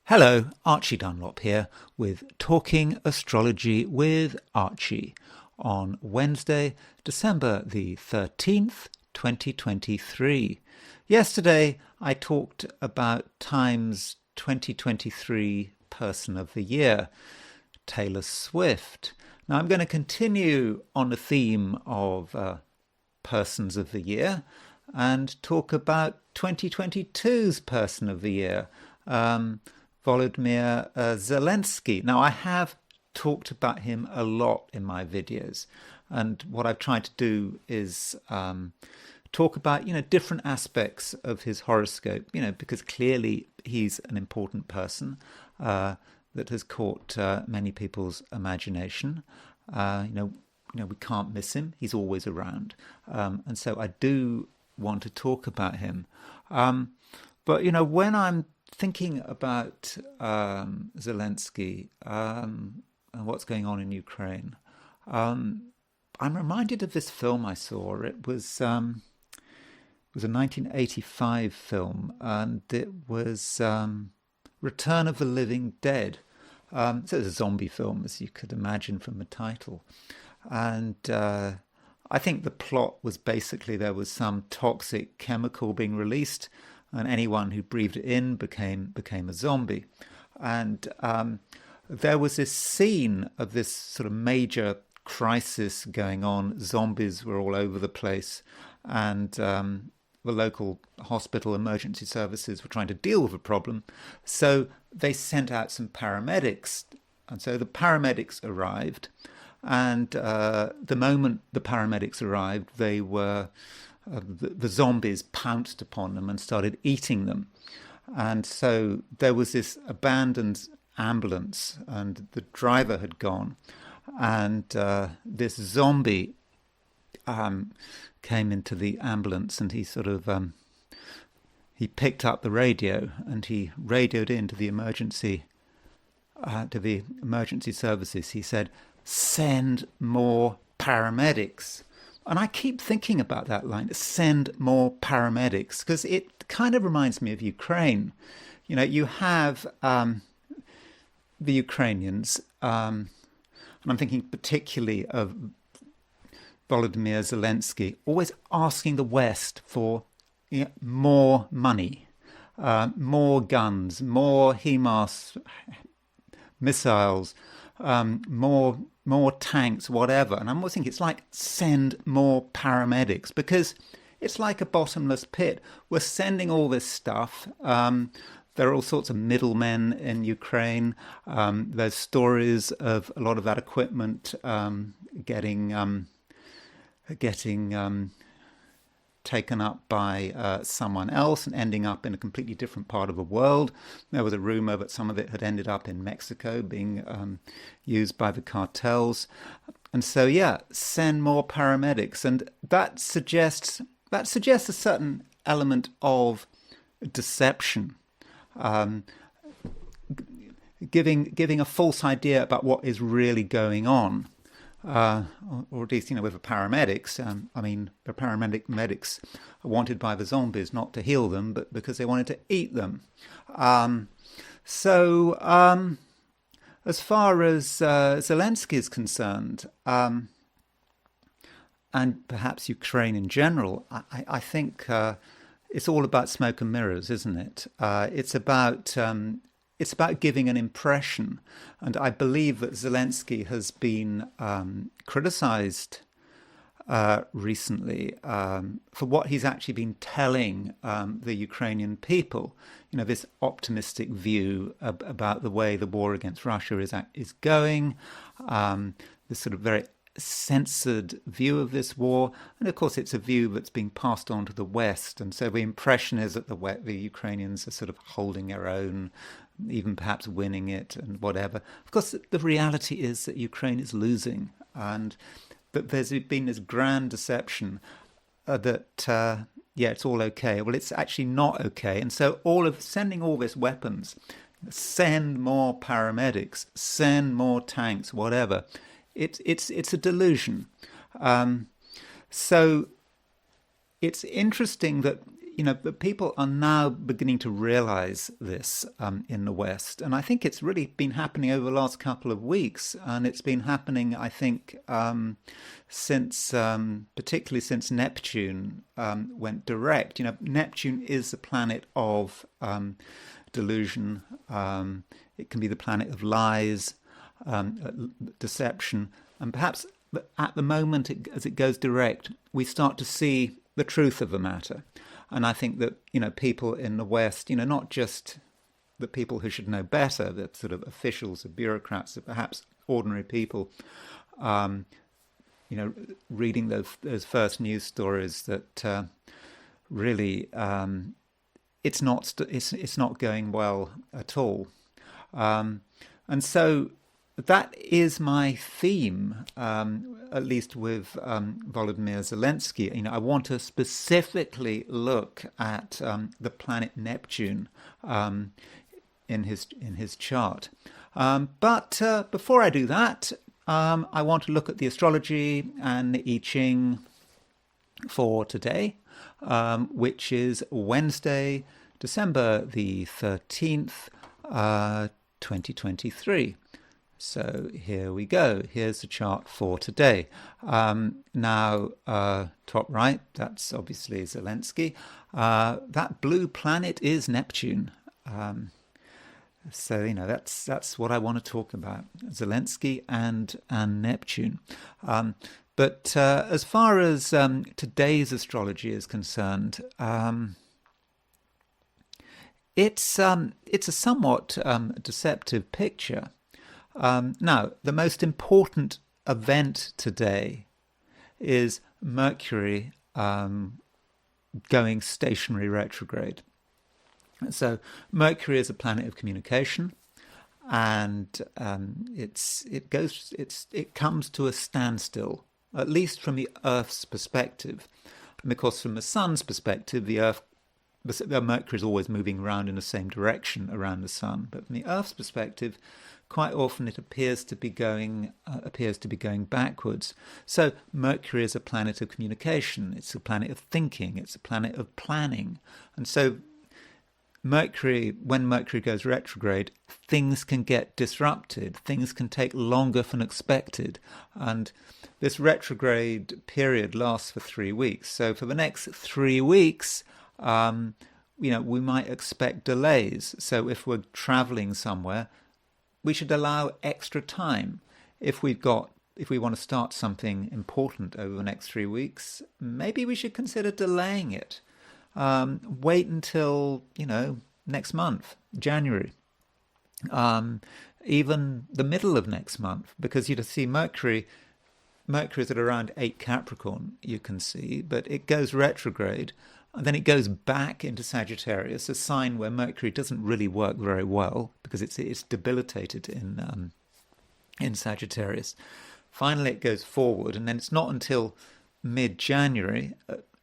Hello, Archie Dunlop here with Talking Astrology with Archie on Wednesday, December the 13th, 2023. Yesterday I talked about Time's 2023 Person of the Year, Taylor Swift. Now I'm going to continue on the theme of Persons of the Year and talk about 2022's Person of the Year, Volodymyr Zelensky. Now, I have talked about him a lot in my videos, and what I've tried to do is talk about, different aspects of his horoscope, because clearly he's an important person that has caught many people's imagination. We can't miss him. He's always around. And so I do want to talk about him. But, when I'm thinking about Zelensky and what's going on in Ukraine, I'm reminded of this film I saw. It was a 1985 film, and it was Return of the Living Dead. So it's a zombie film, as you could imagine from the title. And I think the plot was basically there was some toxic chemical being released, and anyone who breathed it in became a zombie. And there was this scene of this sort of major crisis going on. Zombies were all over the place, and the local hospital emergency services were trying to deal with the problem. So they sent out some paramedics. And so the paramedics arrived, and the moment the paramedics arrived, they were the zombies pounced upon them and started eating them. And so there was this abandoned ambulance, and the driver had gone, and this zombie came into the ambulance, and he sort of he picked up the radio, and he radioed into the emergency services. He said, "Send more paramedics." And I keep thinking about that line, send more paramedics, because it kind of reminds me of Ukraine. You have the Ukrainians, and I'm thinking particularly of Volodymyr Zelensky, always asking the West for more money, more guns, more HIMARS missiles, more tanks, whatever. And I'm always thinking it's like send more paramedics, because it's like a bottomless pit. We're sending all this stuff. There are all sorts of middlemen in Ukraine. There's stories of a lot of that equipment getting taken up by someone else and ending up in a completely different part of the world. There was a rumor that some of it had ended up in Mexico being used by the cartels. And so, send more paramedics. And that suggests a certain element of deception, giving a false idea about what is really going on. Or at least, with the paramedics. The paramedics are wanted by the zombies not to heal them, but because they wanted to eat them. As far as Zelensky is concerned, and perhaps Ukraine in general, I think it's all about smoke and mirrors, isn't it? It's about giving an impression. And I believe that Zelensky has been criticized recently for what he's actually been telling the Ukrainian people. This optimistic view about the way the war against Russia is going, this sort of very censored view of this war. And of course, it's a view that's being passed on to the West. And so the impression is that the Ukrainians are sort of holding their own, even perhaps winning it and whatever. Of course, the reality is that Ukraine is losing, and that there's been this grand deception that, it's all okay. Well, it's actually not okay. And so sending all these weapons, send more paramedics, send more tanks, whatever, it's a delusion. So it's interesting that but people are now beginning to realize this in the West. And I think it's really been happening over the last couple of weeks. And it's been happening, I think, particularly since Neptune went direct. Neptune is the planet of delusion. It can be the planet of lies, deception. And perhaps at the moment, as it goes direct, we start to see the truth of the matter. And I think that, people in the West, not just the people who should know better, the sort of officials, the bureaucrats, but perhaps ordinary people, reading those first news stories that really it's not going well at all. And so that is my theme, at least with Volodymyr Zelensky. I want to specifically look at the planet Neptune in his chart. But before I do that, I want to look at the astrology and the I Ching for today, which is Wednesday, December the 13th, 2023. So here we go. Here's the chart for today. Now, top right, that's obviously Zelensky. That blue planet is Neptune. So that's what I want to talk about: Zelensky and Neptune. But as far as today's astrology is concerned, it's a somewhat deceptive picture. Now, the most important event today is Mercury going stationary retrograde. So Mercury is a planet of communication, and it comes to a standstill, at least from the Earth's perspective. And because from the Sun's perspective, Mercury is always moving around in the same direction around the Sun. But from the Earth's perspective, quite often it appears to be going backwards. So Mercury is a planet of communication. It's a planet of thinking. It's a planet of planning. And so when Mercury goes retrograde, things can get disrupted. Things can take longer than expected. And this retrograde period lasts for 3 weeks. So for the next 3 weeks, we might expect delays. So if we're traveling somewhere, we should allow extra time. If we want to start something important over the next 3 weeks, maybe we should consider delaying it. Wait until, next month, January, even the middle of next month, because you see Mercury is at around 8 Capricorn, you can see, but it goes retrograde, and then it goes back into Sagittarius, a sign where Mercury doesn't really work very well because it's debilitated in Sagittarius. Finally, it goes forward, and then it's not until mid-January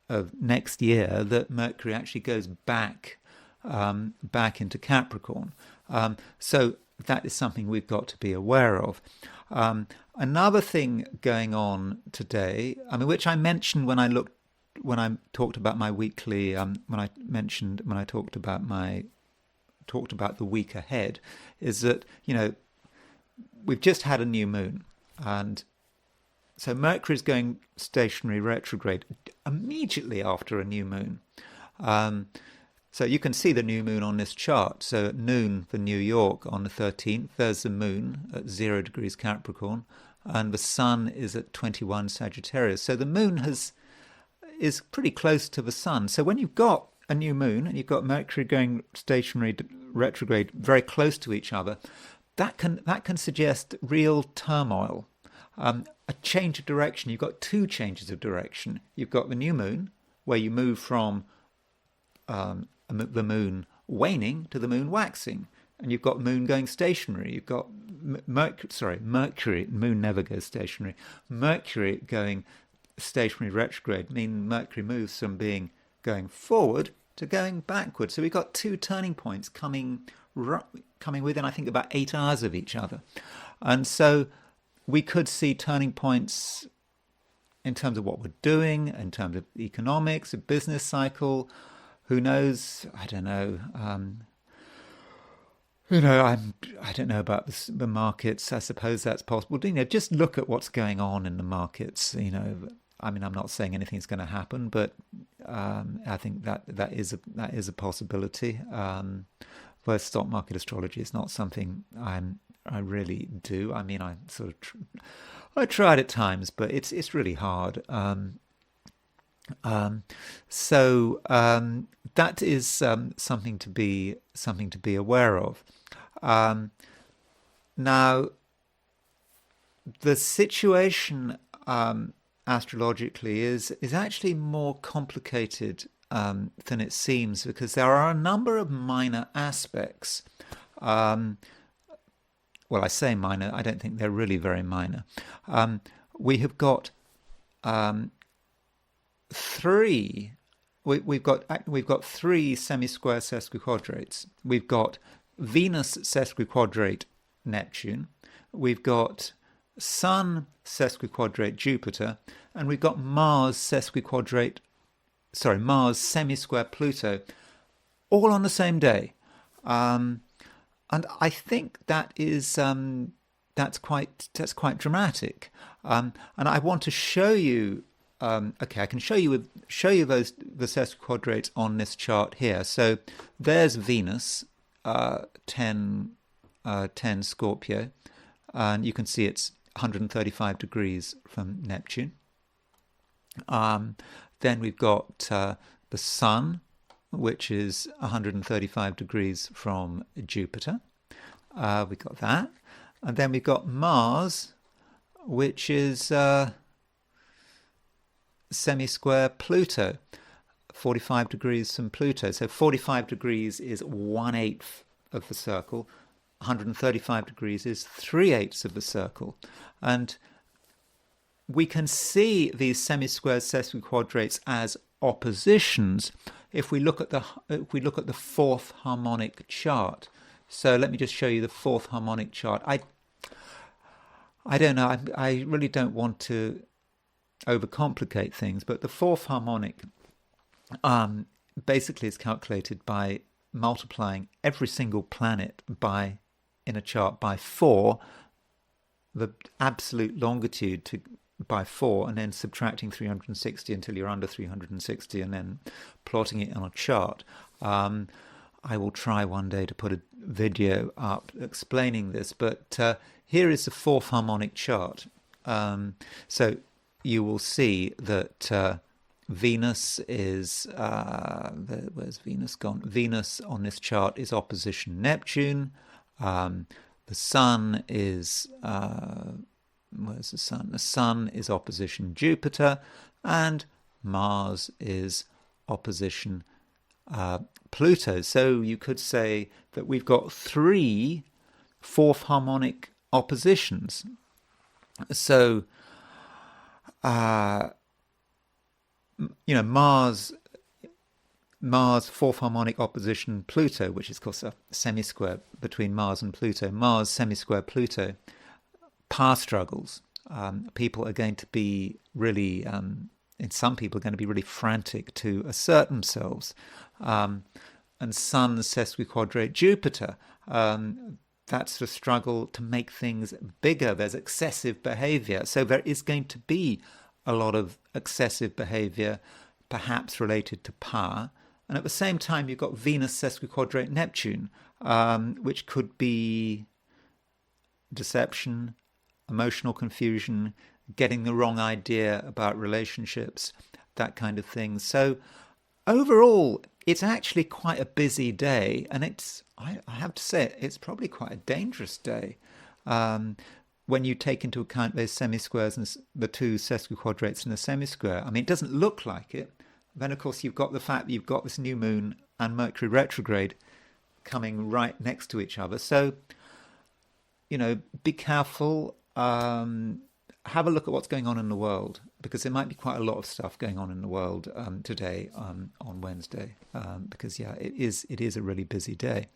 of next year that Mercury actually goes back into Capricorn. So that is something we've got to be aware of. Another thing going on today, which I mentioned when I talked about my weekly, when I talked about the week ahead, is that we've just had a new moon, and so Mercury is going stationary retrograde immediately after a new moon. So you can see the new moon on this chart. So at noon for New York on the 13th, there's the moon at 0 degrees Capricorn, and the sun is at 21 Sagittarius. So the moon is pretty close to the sun. So when you've got a new moon and you've got Mercury going stationary retrograde very close to each other, that can suggest real turmoil, a change of direction. You've got 2 changes of direction. You've got the new moon, where you move from the moon waning to the moon waxing, and you've got moon going stationary. You've got Mercury. Moon never goes stationary. Mercury going stationary retrograde means Mercury moves from going forward to going backward. So we've got 2 turning points coming within, I think, about 8 hours of each other. And so we could see turning points in terms of what we're doing, in terms of economics, a business cycle, Who knows? I don't know. I don't know about the markets. I suppose that's possible. Just look at what's going on in the markets. I mean, I'm not saying anything's going to happen, but I think that is a possibility. Whereas stock market astrology is not something I really do. I mean, I I tried at times, but it's really hard. That is something to be aware of. Now, the situation astrologically is actually more complicated than it seems, because there are a number of minor aspects. Well, I say minor. I don't think they're really very minor. We have got three. We've got three semisquare sesquiquadrates. We've got Venus sesquiquadrate Neptune. We've got Sun sesquiquadrate Jupiter, and we've got Mars semisquare Pluto, all on the same day. And I think that is that's quite dramatic. And I want to show you. Okay, I can show you the sesquiquadrates on this chart here. So there's Venus, 10 Scorpio, and you can see it's 135 degrees from Neptune. Then we've got the Sun, which is 135 degrees from Jupiter. We've got that. And then we've got Mars, which is semisquare Pluto, 45 degrees from Pluto. So 45 degrees is 1/8 of the circle. 135 degrees is 3/8 of the circle. And we can see these semisquare sesquiquadrates as oppositions if we look at the fourth harmonic chart. So let me just show you the fourth harmonic chart. I don't know. I really don't want to overcomplicate things, but the fourth harmonic basically is calculated by multiplying every single planet in a chart by 4, the absolute longitude by 4, and then subtracting 360 until you're under 360, and then plotting it on a chart. I will try one day to put a video up explaining this, but here is the fourth harmonic chart. So you will see that Venus is, where's Venus gone? Venus on this chart is opposition Neptune. The Sun is, where's the Sun? The Sun is opposition Jupiter, and Mars is opposition Pluto. So you could say that we've got 3 fourth harmonic oppositions. So, Mars fourth harmonic opposition Pluto, which is of course a semisquare between Mars and Pluto. Mars semisquare Pluto. Power struggles. People are going to be really, and some people are going to be really frantic to assert themselves. And Sun sesquiquadrate Jupiter. That's the struggle to make things bigger. There's excessive behavior. So there is going to be a lot of excessive behavior, perhaps related to power. And at the same time, you've got Venus sesquiquadrate Neptune, which could be deception, emotional confusion, getting the wrong idea about relationships, that kind of thing. So overall, it's actually quite a busy day, and I have to say, it's probably quite a dangerous day when you take into account those semisquares and the 2 sesquiquadrates in the semisquare. I mean, it doesn't look like it. Then, of course, you've got the fact that you've got this new moon and Mercury retrograde coming right next to each other. So, be careful. Have a look at what's going on in the world, because there might be quite a lot of stuff going on in the world today on Wednesday, because it is a really busy day.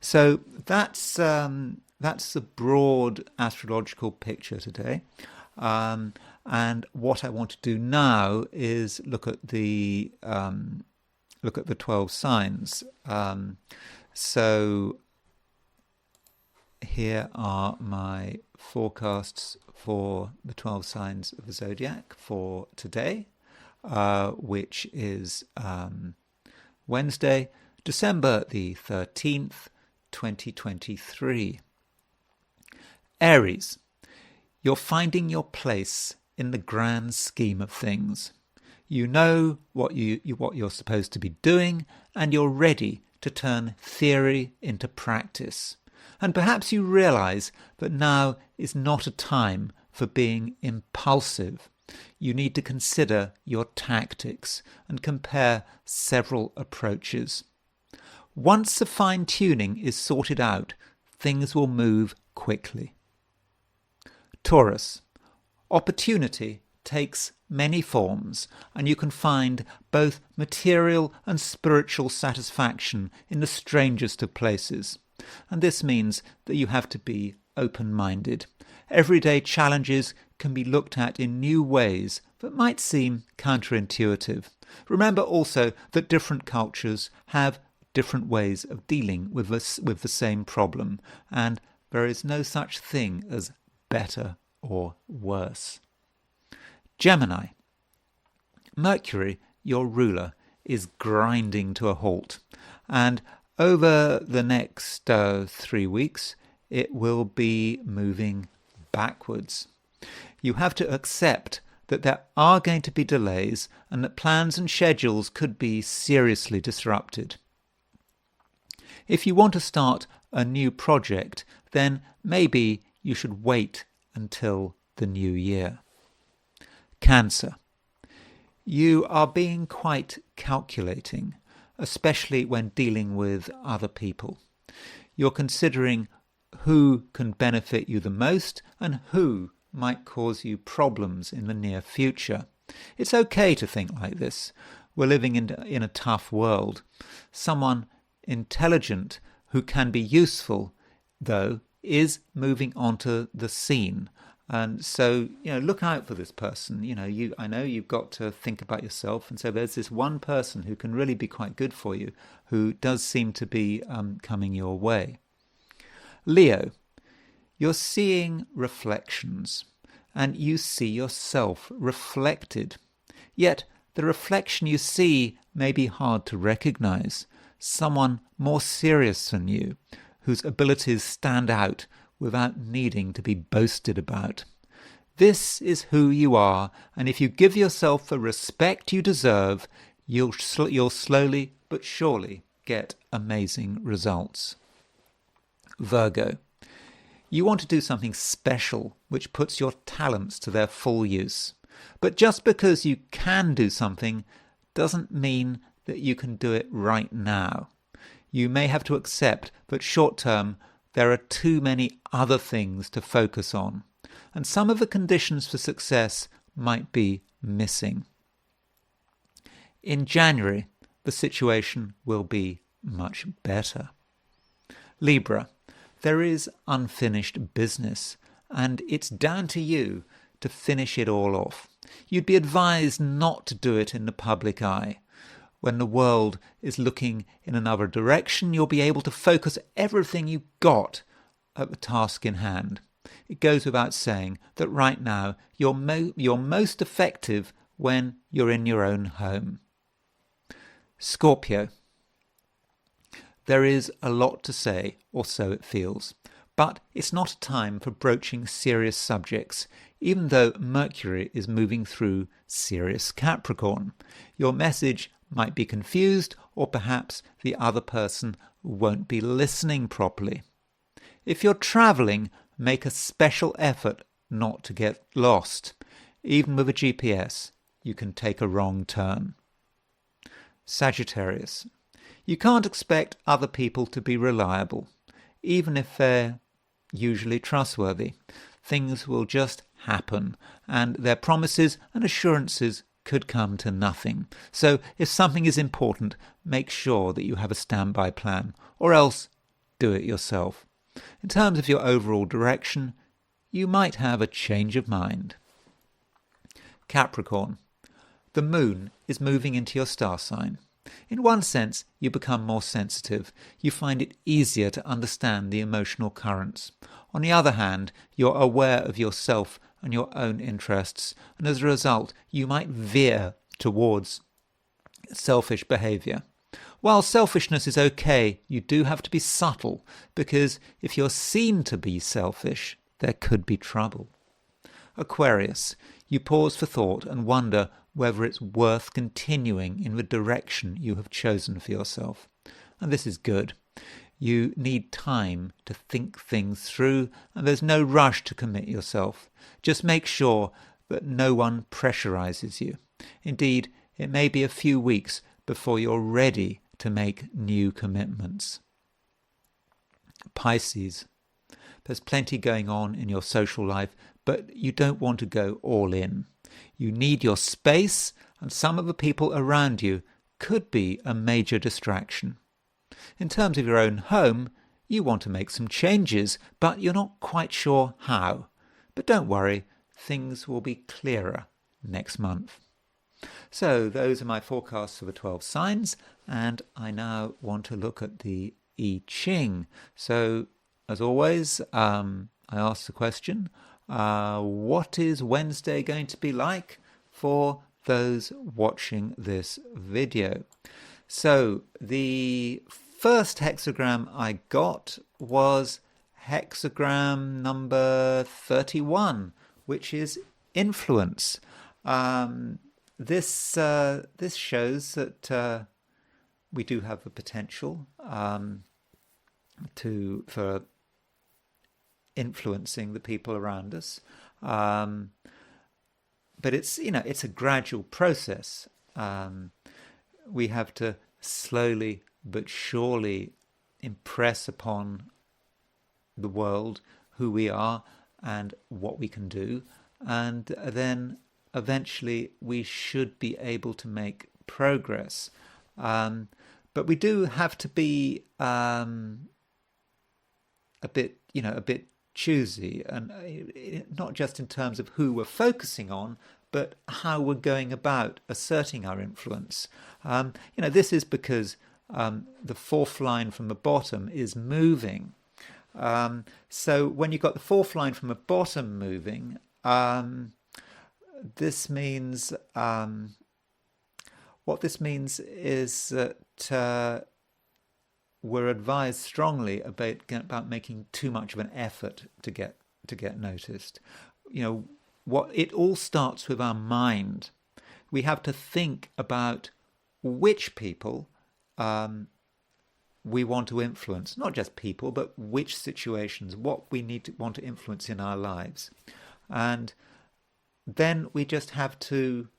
So that's the broad astrological picture today. And what I want to do now is look at the look at the 12 signs. So here are my forecasts for the 12 signs of the zodiac for today, which is Wednesday, December the 13th, 2023. Aries, you're finding your place in the grand scheme of things. You know what you're supposed to be doing, and you're ready to turn theory into practice. And perhaps you realize that now is not a time for being impulsive. You need to consider your tactics and compare several approaches. Once the fine-tuning is sorted out, things will move quickly. Taurus, opportunity takes many forms, and you can find both material and spiritual satisfaction in the strangest of places. And this means that you have to be open-minded. Everyday challenges can be looked at in new ways that might seem counterintuitive. Remember also that different cultures have different ways of dealing with the same problem, and there is no such thing as better or worse. Gemini, Mercury, your ruler, is grinding to a halt, and over the next 3 weeks it will be moving backwards. You have to accept that there are going to be delays and that plans and schedules could be seriously disrupted. If you want to start a new project, then maybe you should wait until the new year. Cancer, you are being quite calculating, especially when dealing with other people. You're considering who can benefit you the most and who might cause you problems in the near future. It's okay to think like this. We're living in a tough world. Someone intelligent who can be useful, though, is moving onto the scene. And so, look out for this person. I know you've got to think about yourself. And so there's this one person who can really be quite good for you, who does seem to be coming your way. Leo, you're seeing reflections, and you see yourself reflected. Yet the reflection you see may be hard to recognize. Someone more serious than you, whose abilities stand out without needing to be boasted about. This is who you are, and if you give yourself the respect you deserve, you'll slowly but surely get amazing results. Virgo, you want to do something special which puts your talents to their full use. But just because you can do something doesn't mean that you can do it right now. You may have to accept that short-term there are too many other things to focus on, and some of the conditions for success might be missing. In January, the situation will be much better. Libra, there is unfinished business, and it's down to you to finish it all off. You'd be advised not to do it in the public eye. When the world is looking in another direction, you'll be able to focus everything you've got at the task in hand. It goes without saying that right now you're most effective when you're in your own home. Scorpio, there is a lot to say, or so it feels, but it's not a time for broaching serious subjects, even though Mercury is moving through serious Capricorn. Your message might be confused, or perhaps the other person won't be listening properly. If you're travelling, make a special effort not to get lost. Even with a GPS, you can take a wrong turn. Sagittarius, you can't expect other people to be reliable, even if they're usually trustworthy. Things will just happen, and their promises and assurances could come to nothing. So if something is important, make sure that you have a standby plan, or else do it yourself. In terms of your overall direction, you might have a change of mind. Capricorn, the moon is moving into your star sign. In one sense, you become more sensitive. You find it easier to understand the emotional currents. On the other hand, you're aware of yourself and your own interests, and as a result, you might veer towards selfish behavior. While selfishness is okay, you do have to be subtle, because if you're seen to be selfish, there could be trouble. Aquarius, you pause for thought and wonder whether it's worth continuing in the direction you have chosen for yourself. And this is good. You need time to think things through, and there's no rush to commit yourself. Just make sure that no one pressurizes you. Indeed, it may be a few weeks before you're ready to make new commitments. Pisces, there's plenty going on in your social life, but you don't want to go all in. You need your space, and some of the people around you could be a major distraction. In terms of your own home, you want to make some changes, but you're not quite sure how. But don't worry, things will be clearer next month. So those are my forecasts for the 12 signs, and I now want to look at the I Ching. So, as always, I ask the question, what is Wednesday going to be like for those watching this video? So the first hexagram I got was hexagram number 31, which is influence. This shows that we do have the potential for influencing the people around us, but it's a gradual process. We have to slowly but surely impress upon the world who we are and what we can do, and then eventually we should be able to make progress. But we do have to be a bit choosy, and not just in terms of who we're focusing on, but how we're going about asserting our influence. This is because the fourth line from the bottom is moving. So when you've got the fourth line from the bottom moving, this means what this means is that we're advised strongly about making too much of an effort to get noticed. What it all starts with our mind. We have to think about which people we want to influence, not just people, but which situations, what we want to influence in our lives. And then we just have to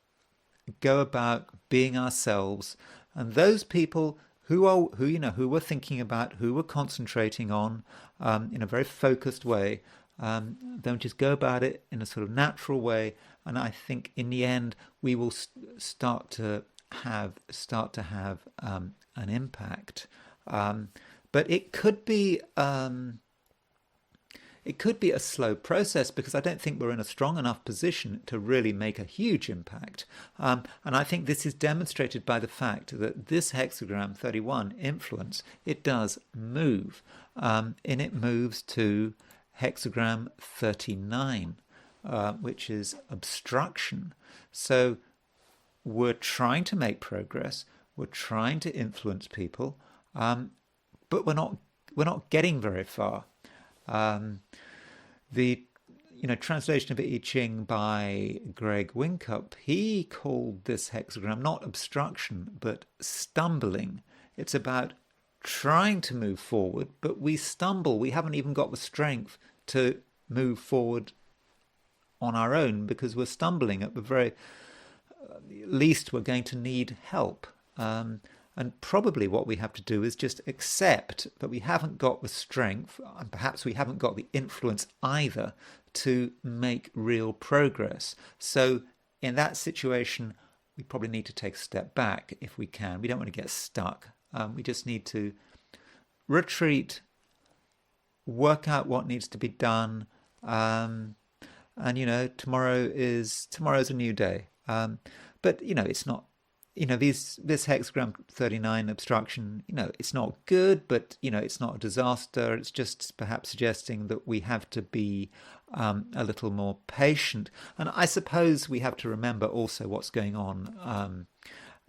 go about being ourselves, and those people who we're thinking about, who we're concentrating on in a very focused way, then just go about it in a sort of natural way, and I think in the end we will start to have an impact. But it could be a slow process, because I don't think we're in a strong enough position to really make a huge impact. And I think this is demonstrated by the fact that this hexagram 31, influence, it does move. And it moves to hexagram 39, which is obstruction. So we're trying to make progress, we're trying to influence people, but we're not getting very far. The translation of I Ching by Greg Winkup, he called this hexagram not obstruction but stumbling. It's about trying to move forward, but we stumble. We haven't even got the strength to move forward on our own, because we're stumbling. At the very least, we're going to need help. And probably what we have to do is just accept that we haven't got the strength, and perhaps we haven't got the influence either, to make real progress. So in that situation, we probably need to take a step back if we can. We don't want to get stuck. We just need to retreat, work out what needs to be done, and tomorrow's a new day. But it's not this hexagram 39 obstruction, it's not good, but, it's not a disaster. It's just perhaps suggesting that we have to be a little more patient. And I suppose we have to remember also what's going on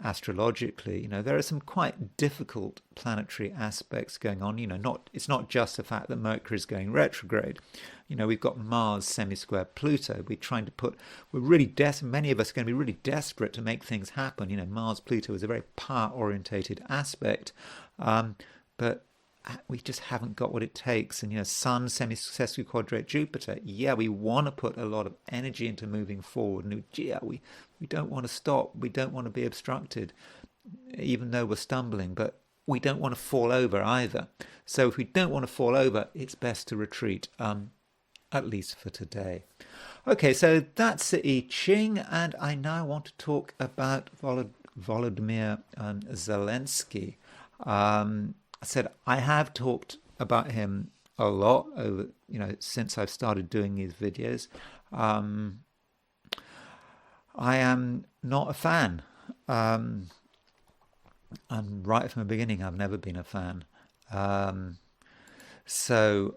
astrologically. There are some quite difficult planetary aspects going on. It's not just the fact that Mercury is going retrograde. We've got Mars semisquare Pluto. We're really desperate. Many of us are going to be really desperate to make things happen. Mars Pluto is a very power-orientated aspect, but we just haven't got what it takes. And Sun sesquiquadrate Jupiter. Yeah, we want to put a lot of energy into moving forward. And we don't want to stop. We don't want to be obstructed, even though we're stumbling. But we don't want to fall over either. So if we don't want to fall over, it's best to retreat. At least for today. Okay, so that's the I Ching, and I now want to talk about Volodymyr Zelensky. I said I have talked about him a lot over, since I've started doing these videos. I am not a fan. And right from the beginning, I've never been a fan. So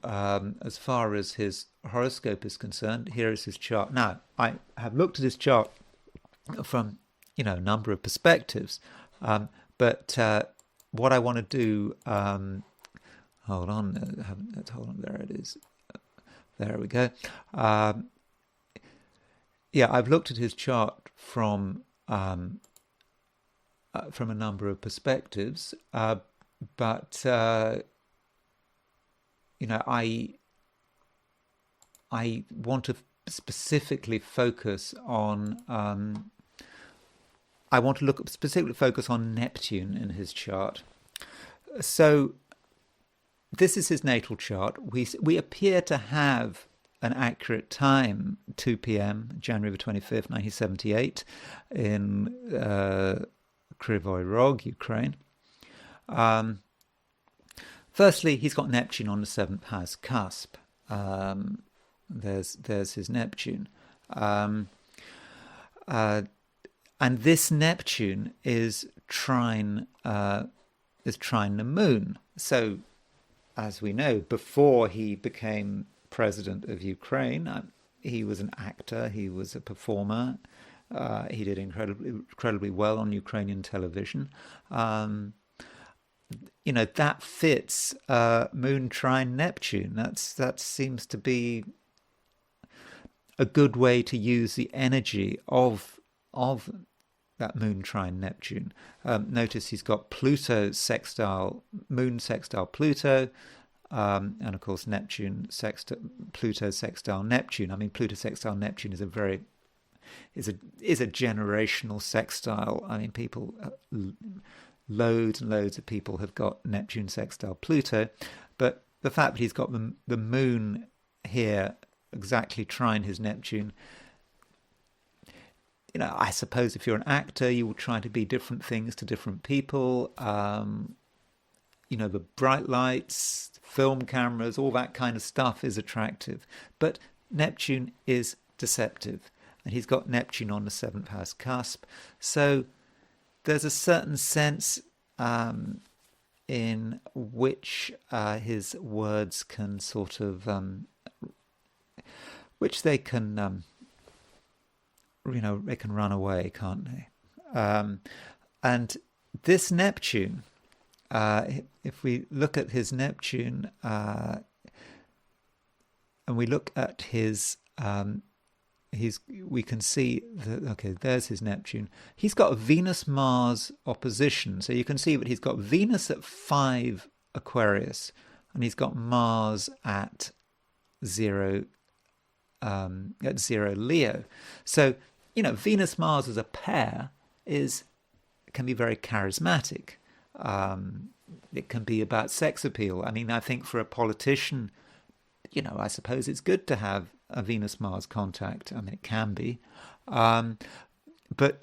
as far as his horoscope is concerned, here is his chart. Now, I have looked at his chart from, a number of perspectives. But what I want to do, hold on, there it is. There we go. I've looked at his chart from a number of perspectives, but I want to specifically focus on. I want to specifically focus on Neptune in his chart. So, this is his natal chart. We appear to have an accurate time, 2 p.m., January the 25th, 1978, in Kryvyi Rog, Ukraine. Firstly, he's got Neptune on the 7th house cusp. There's his Neptune. And this Neptune is trine the moon. So, as we know, before he became president of Ukraine, he was an actor, he was a performer. He did incredibly well on Ukrainian television. That fits Moon trine Neptune. That seems to be a good way to use the energy of that Moon trine Neptune. Notice he's got Pluto sextile, Moon sextile Pluto, and of course Neptune Pluto sextile Neptune. I mean, Pluto sextile Neptune is a generational sextile. I mean, people. Loads and loads of people have got Neptune sextile Pluto, but the fact that he's got the moon here exactly trine his Neptune, I suppose if you're an actor, you will try to be different things to different people. The bright lights, film cameras, all that kind of stuff is attractive, but Neptune is deceptive, and he's got Neptune on the 7th house cusp, so there's a certain sense in which his words can sort of, which they can, they can run away, can't they? And this Neptune, if we look at his Neptune, and we look at his we can see that, okay, there's his Neptune. He's got a Venus-Mars opposition. So you can see that he's got Venus at 5 Aquarius, and he's got Mars at 0 Leo. So, Venus-Mars as a pair can be very charismatic. It can be about sex appeal. I mean, I think for a politician, I suppose it's good to have a Venus-Mars contact. I mean, it can be. But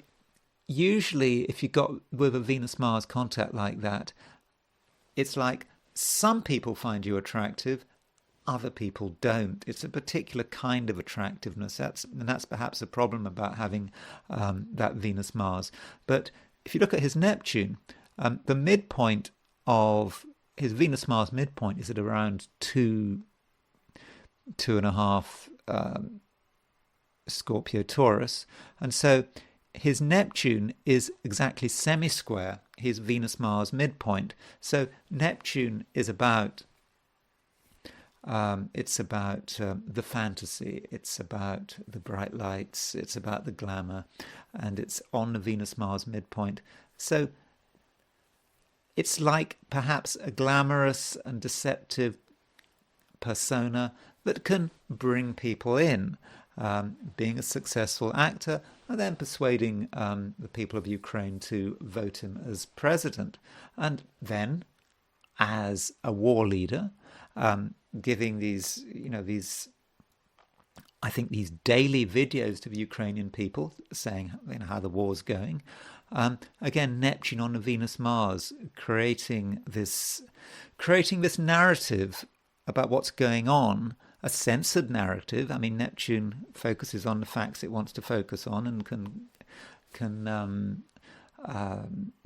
usually if you got with a Venus-Mars contact like that, it's like some people find you attractive, other people don't. It's a particular kind of attractiveness. That's perhaps a problem about having that Venus-Mars. But if you look at his Neptune, the midpoint of his Venus-Mars midpoint is at around 2.5 Scorpio Taurus. And so his Neptune is exactly semisquare his Venus-Mars midpoint. So Neptune is about the fantasy, it's about the bright lights, it's about the glamour, and it's on the Venus-Mars midpoint. So it's like perhaps a glamorous and deceptive persona that can bring people in, being a successful actor and then persuading the people of Ukraine to vote him as president. And then, as a war leader, giving these daily videos to the Ukrainian people saying how the war's going. Again, Neptune on the Venus-Mars, creating this narrative about what's going on, a censored narrative. I mean, Neptune focuses on the facts it wants to focus on and can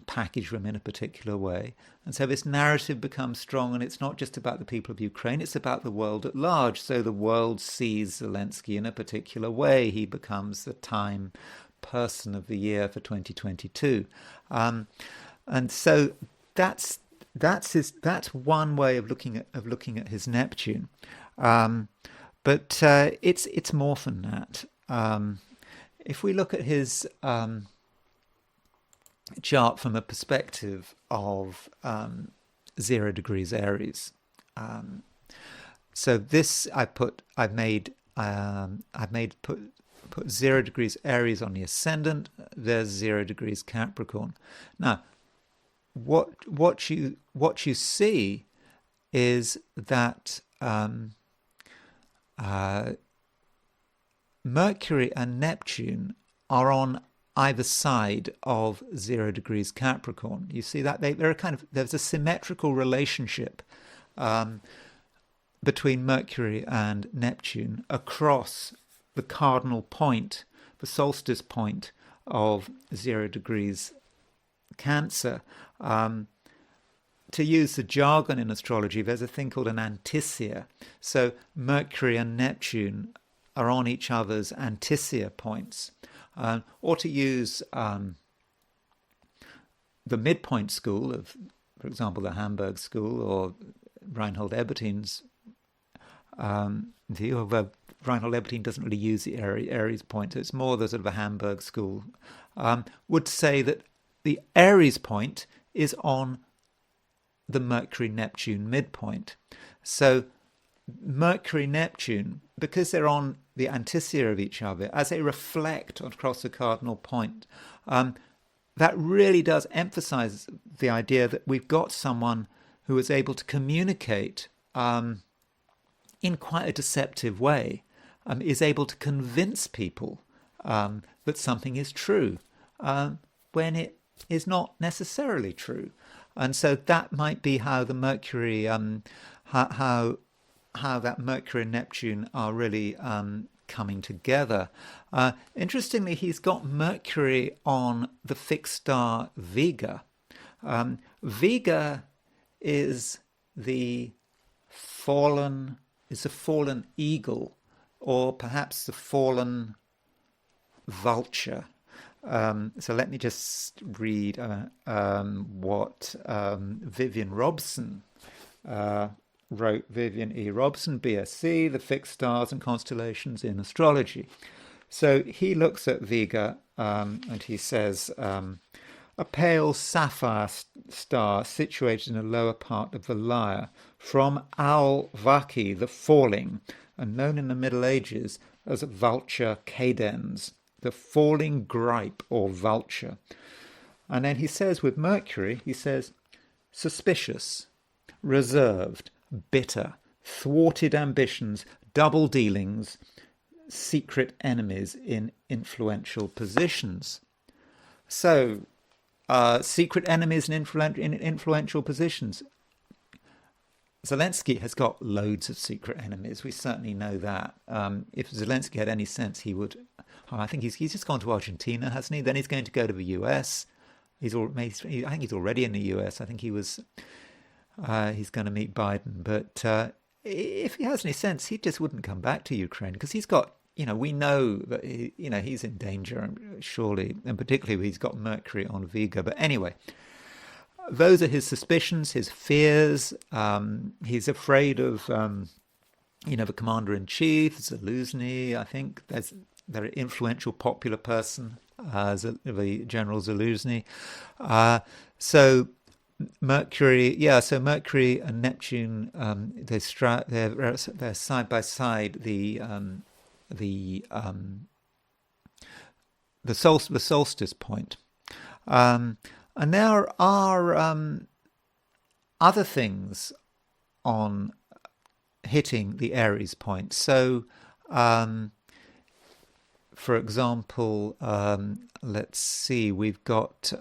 package them in a particular way. And so this narrative becomes strong, and it's not just about the people of Ukraine, it's about the world at large. So the world sees Zelensky in a particular way. He becomes the Time Person of the Year for 2022. And so that's one way of looking at his Neptune. But it's more than that. If we look at his chart from a perspective of 0 degrees Aries, so this put 0 degrees Aries on the ascendant. There's 0 degrees Capricorn. Now, what you see is that Mercury and Neptune are on either side of 0 degrees Capricorn. You see that there's a symmetrical relationship between Mercury and Neptune across the cardinal point, the solstice point of 0 degrees Cancer. To use the jargon in astrology, there's a thing called an anticia. So Mercury and Neptune are on each other's anticia points. Or to use the midpoint school of, for example, the Hamburg school or Reinhold Ebertein's view, although Reinhold Ebertein doesn't really use the Aries point, so it's more the sort of a Hamburg school, would say that the Aries point is on the Mercury-Neptune midpoint. So Mercury-Neptune, because they're on the anticia of each other, as they reflect across the cardinal point, that really does emphasize the idea that we've got someone who is able to communicate in quite a deceptive way, is able to convince people that something is true when it is not necessarily true. And so that might be how the Mercury, how that Mercury and Neptune are really coming together. Interestingly, he's got Mercury on the fixed star Vega. Vega is the fallen eagle, or perhaps the fallen vulture. So let me just read what Vivian Robson wrote. Vivian E. Robson, BSc, The Fixed Stars and Constellations in Astrology. So he looks at Vega and he says, a pale sapphire star situated in the lower part of the lyre, from Al-Vaki, the falling, and known in the Middle Ages as vulture cadens, the falling gripe or vulture. And then he says with Mercury, he says, suspicious, reserved, bitter, thwarted ambitions, double dealings, secret enemies in influential positions. So, secret enemies in influential positions. Zelensky has got loads of secret enemies. We certainly know that. If Zelensky had any sense, he would. I think he's just gone to Argentina, hasn't he? Then he's going to go to the US. I think he's already in the US. I think he's going to meet Biden. But if he has any sense, he just wouldn't come back to Ukraine, because he's got, we know that he's in danger, surely, and particularly he's got Mercury on Virgo. But anyway, those are his suspicions, his fears. He's afraid of, the commander-in-chief, Zelensky. I think there's a very influential, popular person, the General Zelensky. So Mercury and Neptune, they're side by side. The solstice point, and there are other things on hitting the Aries point. So, for example, let's see, we've got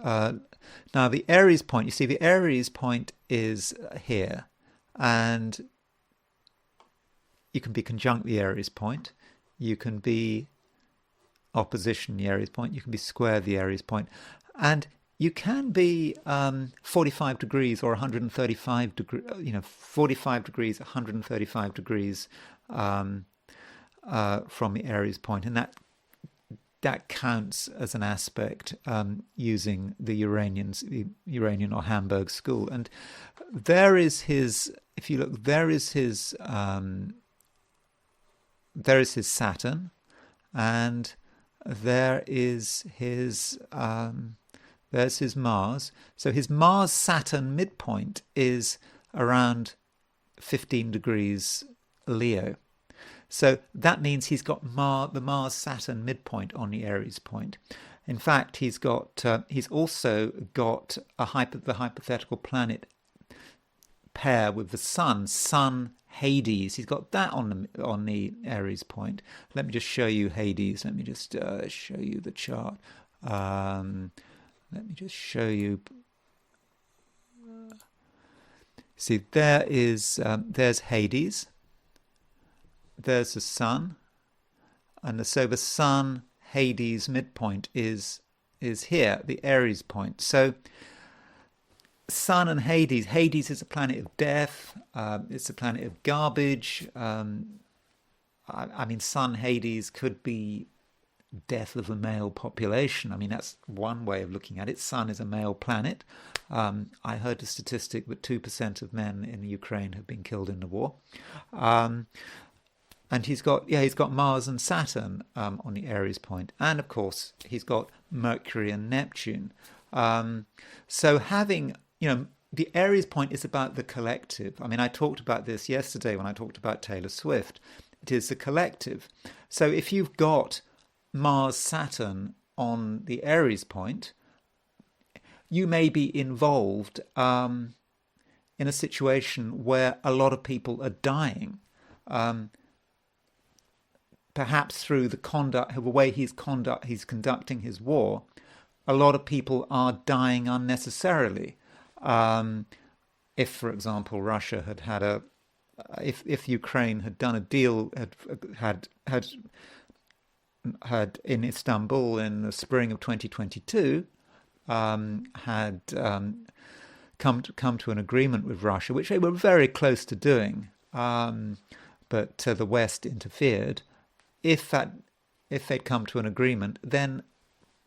now the Aries point. You see, the Aries point is here, and you can be conjunct the Aries point. You can be opposition the Aries point. You can be square the Aries point. And you can be 45 degrees or 135 degrees, 45 degrees, 135 degrees from the Aries point. And that counts as an aspect using the Uranian or Hamburg school. And there is his, if you look, there is his Saturn, and there is his there's his Mars. So his Mars-Saturn midpoint is around 15 degrees Leo. So that means he's got the Mars-Saturn midpoint on the Aries point. In fact, he's also got the hypothetical planet pair with the Sun Hades. He's got that on the Aries point. Let me just show you Hades. Let me just show you the chart. Let me just show you. See, there's Hades. There's the Sun, and so the Sun Hades midpoint is here, the Aries point. So Sun and Hades. Hades is a planet of death. It's a planet of garbage. I mean, Sun Hades could be death of the male population. I mean, that's one way of looking at it. Sun is a male planet. I heard a statistic that 2% of men in Ukraine have been killed in the war. And he's got Mars and Saturn on the Aries point, and of course he's got Mercury and Neptune. So having, the Aries point is about the collective. I mean, I talked about this yesterday when I talked about Taylor Swift. It is the collective. So if you've got Mars Saturn on the Aries point, you may be involved in a situation where a lot of people are dying. Perhaps through the way he's conducting his war, a lot of people are dying unnecessarily. If, for example, Russia had if Ukraine had done a deal, had in Istanbul in the spring of 2022, had come to an agreement with Russia, which they were very close to doing, but the West interfered. If they'd come to an agreement, then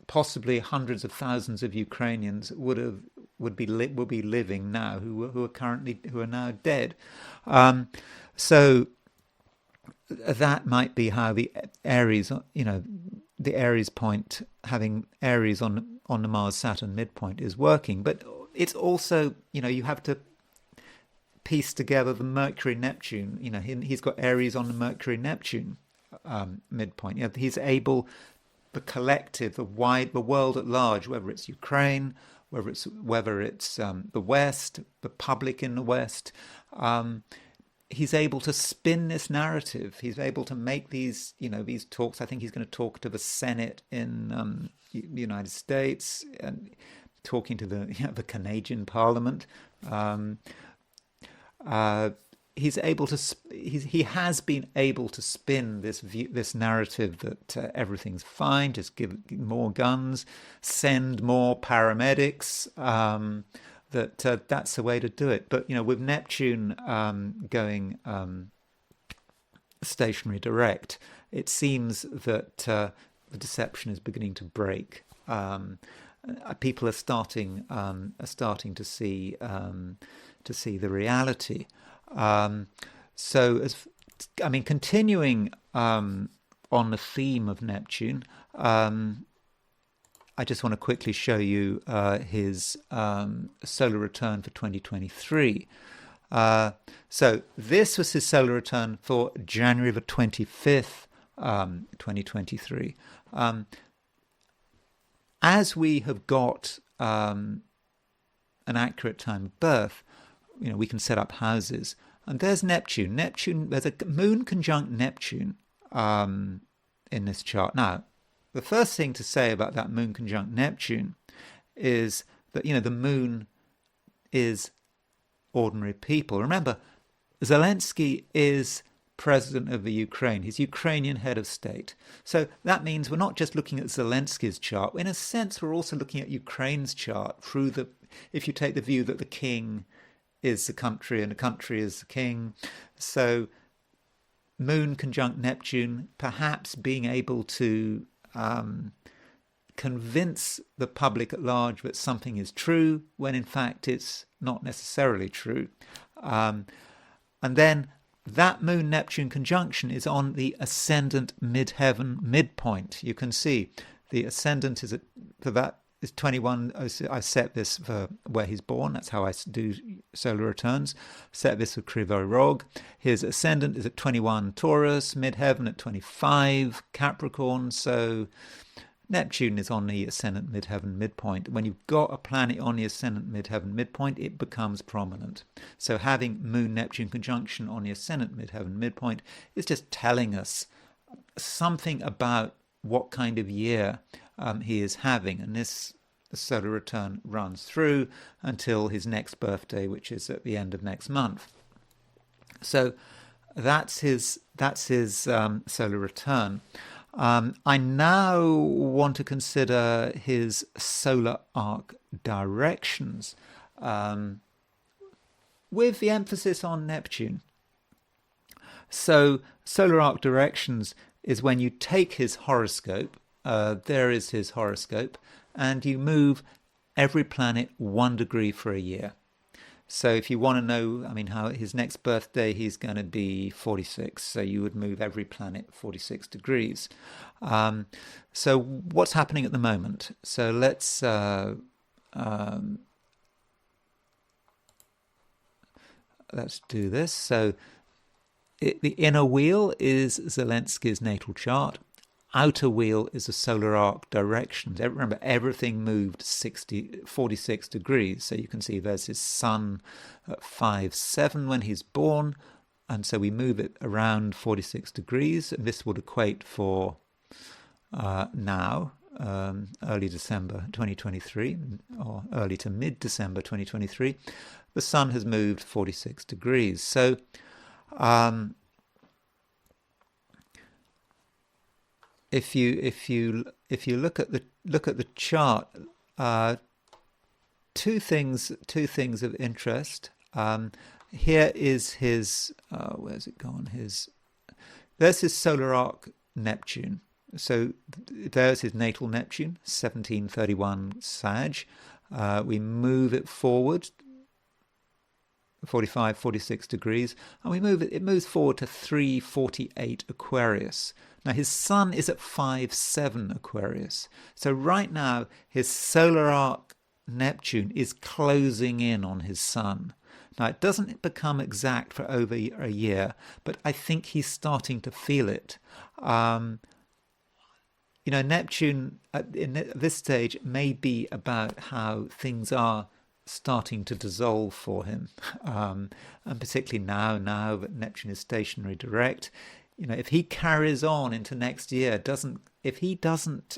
possibly hundreds of thousands of Ukrainians would be living now who are now dead. So that might be how the Aries, the Aries point, having Aries on the Mars Saturn midpoint is working. But it's also, you have to piece together the Mercury Neptune. He's got Aries on the Mercury Neptune midpoint. He's able, the collective, the world at large, whether it's Ukraine, whether it's the West, the public in the West, he's able to spin this narrative. He's able to make these talks. I think he's going to talk to the Senate in the United States and talking to the Canadian Parliament. he's able to he has been able to spin this narrative that everything's fine, just give more guns, send more paramedics, that's the way to do it. But with Neptune going stationary direct, it seems that the deception is beginning to break. People are starting to see the reality. Continuing on the theme of Neptune, I just want to quickly show you his solar return for 2023. So this was his solar return for January the 25th, 2023. As we have got an accurate time of birth, we can set up houses. And there's Neptune. There's a moon conjunct Neptune in this chart. Now, the first thing to say about that moon conjunct Neptune is that, the moon is ordinary people. Remember, Zelensky is president of the Ukraine. He's Ukrainian head of state. So that means we're not just looking at Zelensky's chart. In a sense, we're also looking at Ukraine's chart if you take the view that the king is the country and the country is the king. So moon conjunct Neptune, perhaps being able to convince the public at large that something is true when in fact it's not necessarily true. And then that moon Neptune conjunction is on the ascendant midheaven midpoint. You can see the ascendant is for that is 21. I set this for where he's born. That's how I do solar returns. Set this for Krivy Rog. His ascendant is at 21 Taurus, midheaven at 25 Capricorn. So Neptune is on the ascendant midheaven midpoint. When you've got a planet on the ascendant midheaven midpoint, it becomes prominent. So having moon Neptune conjunction on the ascendant midheaven midpoint is just telling us something about what kind of year he is having. And this solar return runs through until his next birthday, which is at the end of next month. So that's his solar return. I now want to consider his solar arc directions, with the emphasis on Neptune. So solar arc directions is when you take his horoscope, there is his horoscope, and you move every planet 1 degree for a year. So if you want to know, how his next birthday, he's going to be 46. So you would move every planet 46 degrees. So what's happening at the moment? So let's do this. So the inner wheel is Zelensky's natal chart. Outer wheel is the solar arc directions. Remember, everything moved 46 degrees. So you can see there's his sun at 5-7 when he's born. And so we move it around 46 degrees. And this would equate for now, early December 2023, or early to mid-December 2023. The sun has moved 46 degrees. So if you look at the chart, two things of interest. Here is his where's it gone? There's his solar arc Neptune. So there's his natal Neptune, 1731 Sag. We move it forward 45, 46 degrees, and it moves forward to 348 Aquarius. Now his sun is at 5-7 Aquarius. So right now his solar arc Neptune is closing in on his sun. Now it doesn't become exact for over a year, but I think he's starting to feel it. Neptune in this stage may be about how things are starting to dissolve for him, and particularly now that Neptune is stationary direct. If he carries on into next year, if he doesn't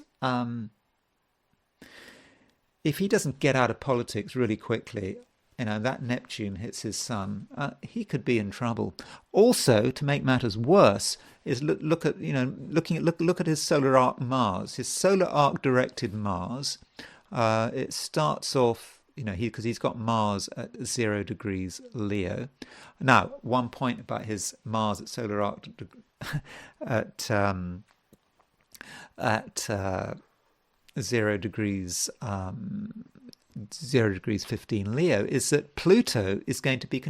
get out of politics really quickly, that Neptune hits his sun, he could be in trouble. Also, to make matters worse, is look at his solar arc Mars, his solar arc directed Mars. It starts off, because he's got Mars at 0 degrees Leo. Now, one point about his Mars at solar arc at 0 degrees 0 degrees 15 Leo is that Pluto is going to be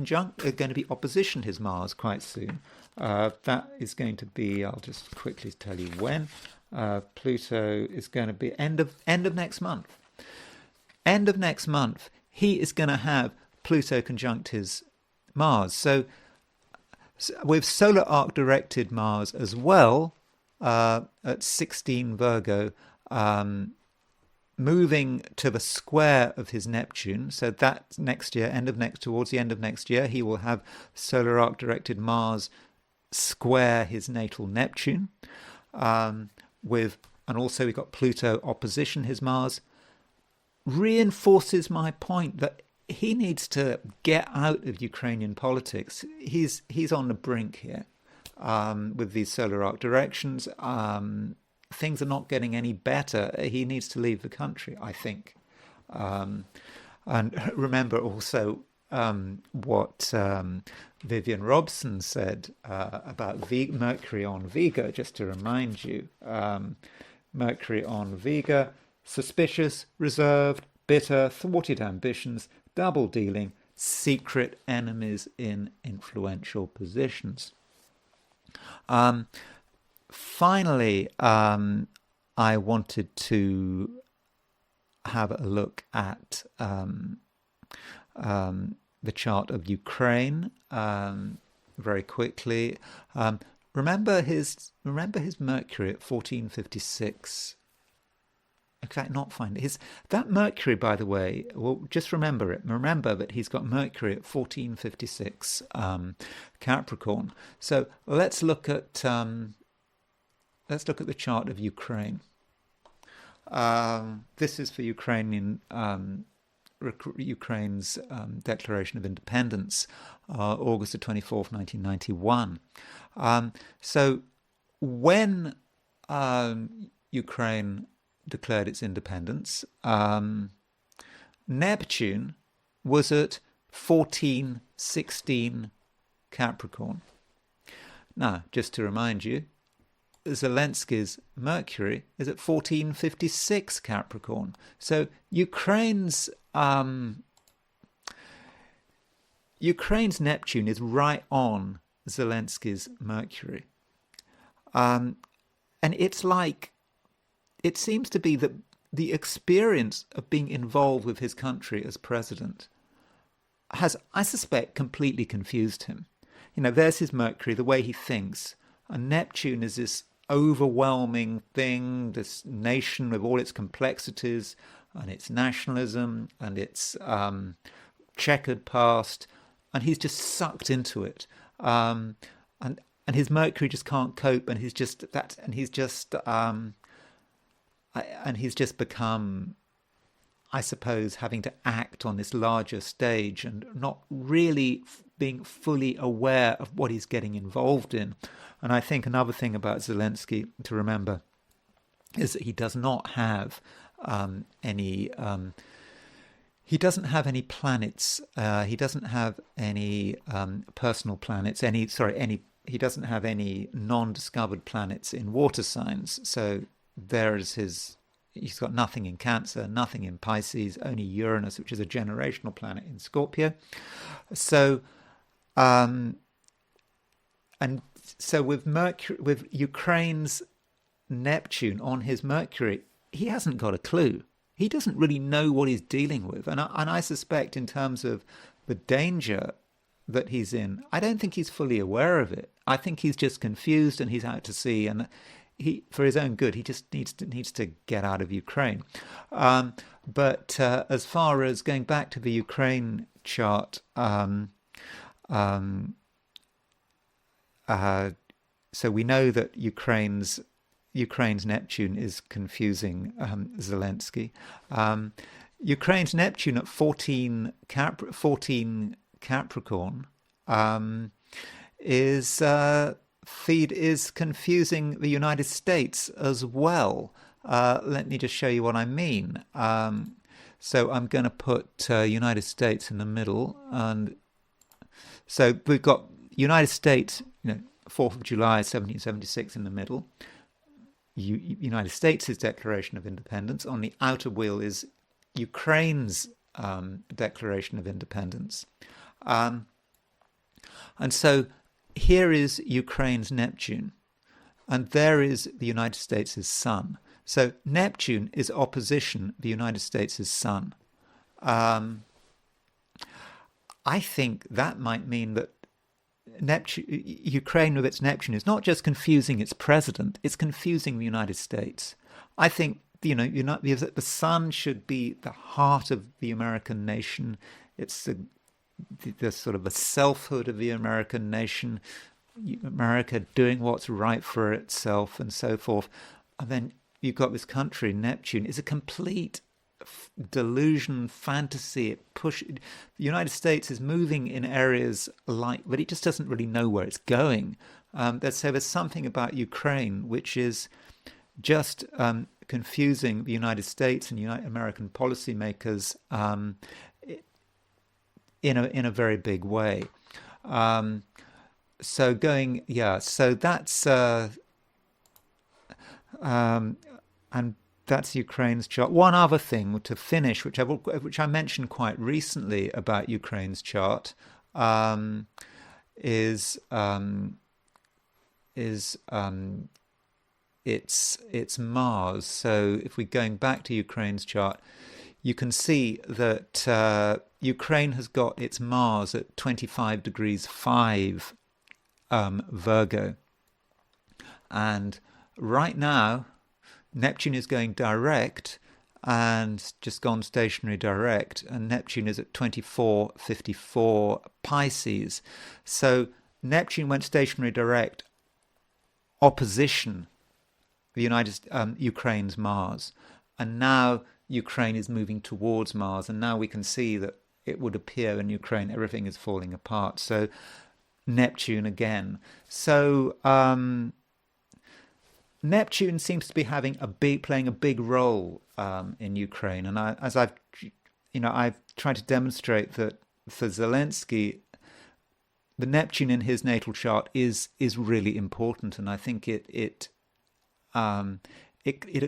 opposition his Mars quite soon. That is going to be, I'll just quickly tell you when. Pluto is going to be end of next month. End of next month, he is going to have Pluto conjunct his Mars. So with solar arc directed Mars as well, at 16 Virgo, moving to the square of his Neptune. So that next year, towards the end of next year, he will have solar arc directed Mars square his natal Neptune. And also we've got Pluto opposition his Mars. Reinforces my point that he needs to get out of Ukrainian politics. He's on the brink here with these solar arc directions. Things are not getting any better. He needs to leave the country, I think. And remember also what Vivian Robson said about Mercury on Vega, just to remind you. Mercury on Vega, suspicious, reserved, bitter, thwarted ambitions, double dealing, secret enemies in influential positions. Finally, I wanted to have a look at the chart of Ukraine very quickly. Remember his Mercury at 1456. In fact, not find it. That Mercury, by the way. Well, just remember it. Remember that he's got Mercury at 1456 Capricorn. So let's look at the chart of Ukraine. This is for Ukraine's Declaration of Independence, August the 24th, 1991. So when Ukraine declared its independence, Neptune was at 1416 Capricorn. Now, just to remind you, Zelensky's Mercury is at 1456 Capricorn. So Ukraine's Neptune is right on Zelensky's Mercury. And it's like, it seems to be that the experience of being involved with his country as president has, I suspect, completely confused him. There's his Mercury, the way he thinks. And Neptune is this overwhelming thing, this nation with all its complexities and its nationalism and its checkered past, and he's just sucked into it. And his Mercury just can't cope, and he's just become, I suppose, having to act on this larger stage and not really being fully aware of what he's getting involved in. And I think another thing about Zelensky to remember is that he does not have any planets. He doesn't have any personal planets. He doesn't have any non-discovered planets in water signs. So he's got nothing in Cancer, nothing in Pisces, only Uranus, which is a generational planet, in Scorpio. So, so with Ukraine's Neptune on his Mercury, he hasn't got a clue. He doesn't really know what he's dealing with. And I suspect in terms of the danger that he's in, I don't think he's fully aware of it. I think he's just confused and he's out to sea, and for his own good, he just needs to get out of Ukraine. But as far as going back to the Ukraine chart, so we know that Ukraine's Neptune is confusing Zelensky. Ukraine's Neptune at 14 Capricorn is is confusing the United States as well. Let me just show you what I mean. So I'm going to put United States in the middle, and so we've got United States, 4th of July 1776 in the middle. United States' Declaration of Independence. On the outer wheel is Ukraine's Declaration of Independence. And so here is Ukraine's Neptune, and there is the United States' Sun. So Neptune is opposition the United States' Sun. I think that might mean that Ukraine with its Neptune is not just confusing its president, it's confusing the United States. I think, the Sun should be the heart of the American nation. It's the sort of a selfhood of the American nation, America doing what's right for itself and so forth. And then you've got this country, Neptune, is a complete delusion, fantasy. The United States is moving in areas but it just doesn't really know where it's going. There's something about Ukraine which is just confusing the United States and American policymakers in a very big way. So that's and that's Ukraine's chart. One other thing to finish, which I mentioned quite recently about Ukraine's chart, is it's Mars. So if we're going back to Ukraine's chart, you can see that Ukraine has got its Mars at 25 degrees 5 Virgo, and right now Neptune is going direct and just gone stationary direct, and Neptune is at 24:54 Pisces. So Neptune went stationary direct opposition the Ukraine's Mars, and now Ukraine is moving towards Mars, and now we can see that it would appear in Ukraine everything is falling apart. So Neptune again. So Neptune seems to be playing a big role in Ukraine, and I've tried to demonstrate that for Zelensky, the Neptune in his natal chart is really important, and I think it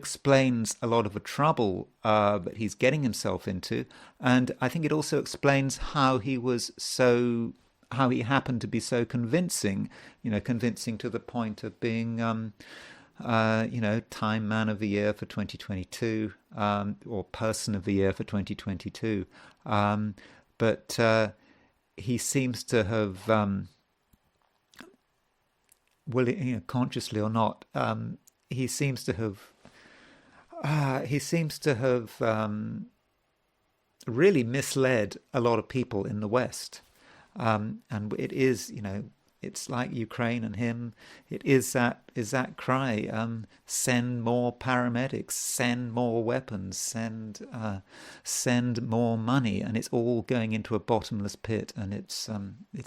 explains a lot of the trouble that he's getting himself into, and I think it also explains how he happened to be so convincing, convincing to the point of being, Time Man of the Year for 2022, or Person of the Year for 2022. But he seems to have, consciously or not, he seems to have really misled a lot of people in the West. And it is, it's like Ukraine and him. It is that cry: send more paramedics, send more weapons, send more money, and it's all going into a bottomless pit, and it's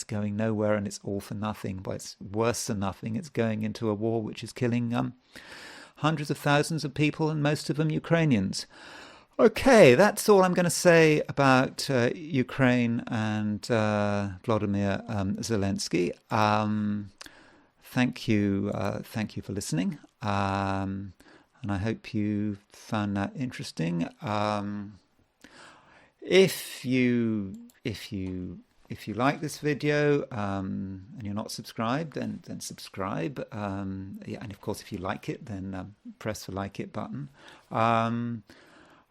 going nowhere, and it's all for nothing. But it's worse than nothing. It's going into a war which is killing hundreds of thousands of people, and most of them Ukrainians. Okay, that's all I'm going to say about Ukraine and Volodymyr Zelensky. Thank you for listening, and I hope you found that interesting. If you like this video and you're not subscribed, then subscribe. And of course, if you like it, then press the like it button.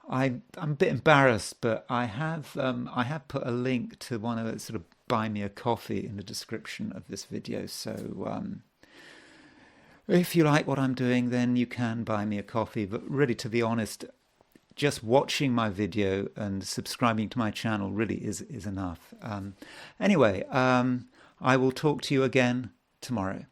I'm a bit embarrassed, but I have put a link to one of the sort of buy me a coffee in the description of this video. So if you like what I'm doing, then you can buy me a coffee. But really, to be honest, just watching my video and subscribing to my channel really is enough. Anyway, I will talk to you again tomorrow.